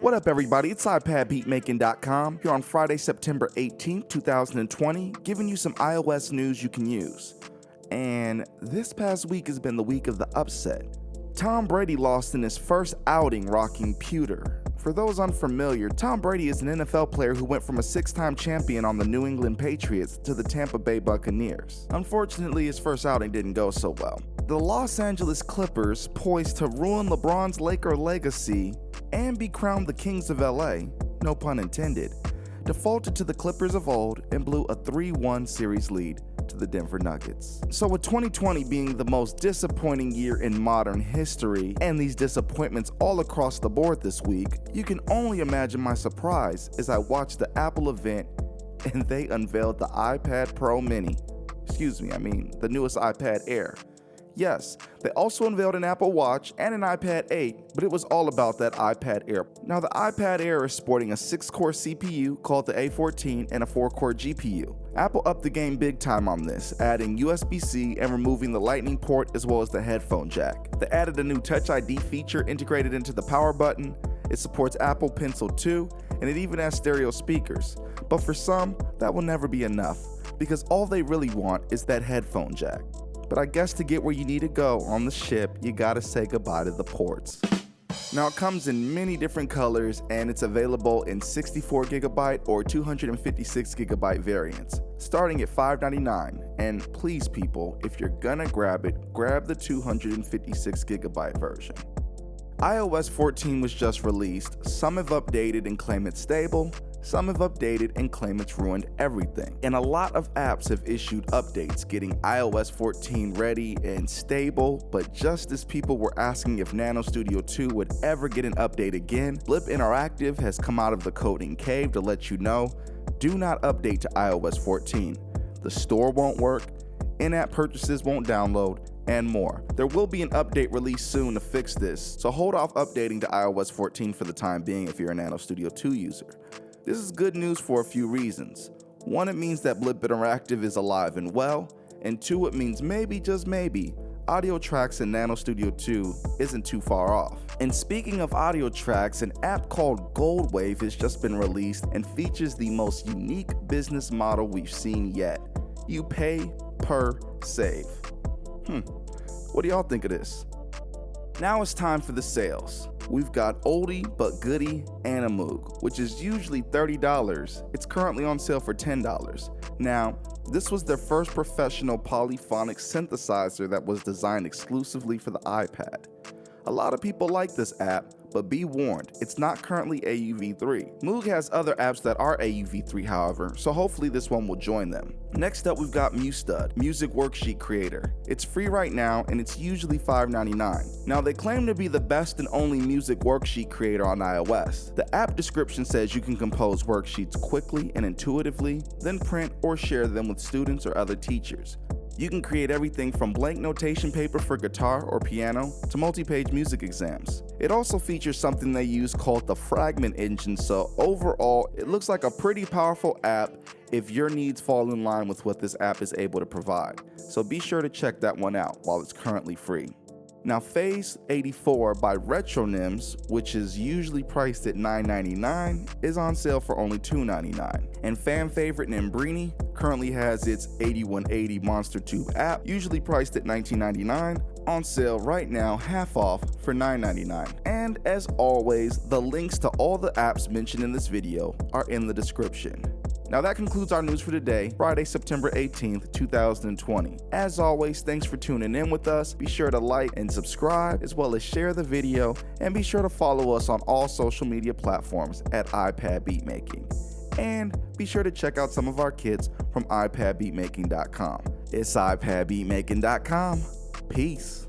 What up, everybody? It's ipadbeatmaking.com here on Friday, September 18th, 2020, giving you some iOS news you can use. And this past week has been the week of the upset. Tom Brady lost in his first outing rocking pewter. For those unfamiliar, Tom Brady is an NFL player who went from a six-time champion on the New England Patriots to the Tampa Bay Buccaneers. Unfortunately, his first outing didn't go so well. The Los Angeles Clippers, poised to ruin LeBron's Laker legacy and be crowned the Kings of LA, no pun intended, defaulted to the Clippers of old and blew a 3-1 series lead to the Denver Nuggets. So with 2020 being the most disappointing year in modern history and these disappointments all across the board this week, you can only imagine my surprise as I watched the Apple event and they unveiled the iPad Pro Mini. The newest iPad Air. Yes, they also unveiled an Apple Watch and an iPad 8, but it was all about that iPad Air. Now the iPad Air is sporting a 6-core CPU called the A14 and a 4-core GPU. Apple upped the game big time on this, adding USB-C and removing the Lightning port as well as the headphone jack. They added a new Touch ID feature integrated into the power button. It supports Apple Pencil 2, and it even has stereo speakers. But for some, that will never be enough, because all they really want is that headphone jack. But I guess to get where you need to go on the ship, you gotta say goodbye to the ports. Now it comes in many different colors and it's available in 64GB or 256GB variants, starting at $599. And please people, if you're gonna grab it, grab the 256GB version. iOS 14 was just released. Some have updated and claim it's stable. Some have updated and claim it's ruined everything. And a lot of apps have issued updates getting iOS 14 ready and stable, but just as people were asking if NanoStudio 2 would ever get an update again, Blip Interactive has come out of the coding cave to let you know, do not update to iOS 14. The store won't work, in-app purchases won't download, and more. There will be an update released soon to fix this, so hold off updating to iOS 14 for the time being if you're a NanoStudio 2 user. This is good news for a few reasons. One, it means that Blip Interactive is alive and well, and two, it means maybe, just maybe, audio tracks in NanoStudio 2 isn't too far off. And speaking of audio tracks, an app called Goldwave has just been released and features the most unique business model we've seen yet. You pay per save. What do y'all think of this? Now it's time for the sales. We've got oldie but goodie Animoog, which is usually $30. It's currently on sale for $10. Now, this was their first professional polyphonic synthesizer that was designed exclusively for the iPad. A lot of people like this app, but be warned, it's not currently AUV3. Moog has other apps that are AUV3 however, so hopefully this one will join them. Next up we've got MuStud, Music Worksheet Creator. It's free right now and it's usually $5.99. Now they claim to be the best and only music worksheet creator on iOS. The app description says you can compose worksheets quickly and intuitively, then print or share them with students or other teachers. You can create everything from blank notation paper for guitar or piano to multi-page music exams. It also features something they use called the Fragment Engine, so overall it looks like a pretty powerful app if your needs fall in line with what this app is able to provide. So be sure to check that one out while it's currently free. Now Phase84 by Retronims, which is usually priced at $9.99, is on sale for only $2.99. And fan favorite Nembrini currently has its 8180 Monster Tube app, usually priced at $19.99, on sale right now half off for $9.99. And as always, the links to all the apps mentioned in this video are in the description. Now that concludes our news for today, Friday, September 18th, 2020. As always, thanks for tuning in with us. Be sure to like and subscribe, as well as share the video, and be sure to follow us on all social media platforms at ipadbeatmaking. And be sure to check out some of our kits from ipadbeatmaking.com. It's ipadbeatmaking.com. Peace.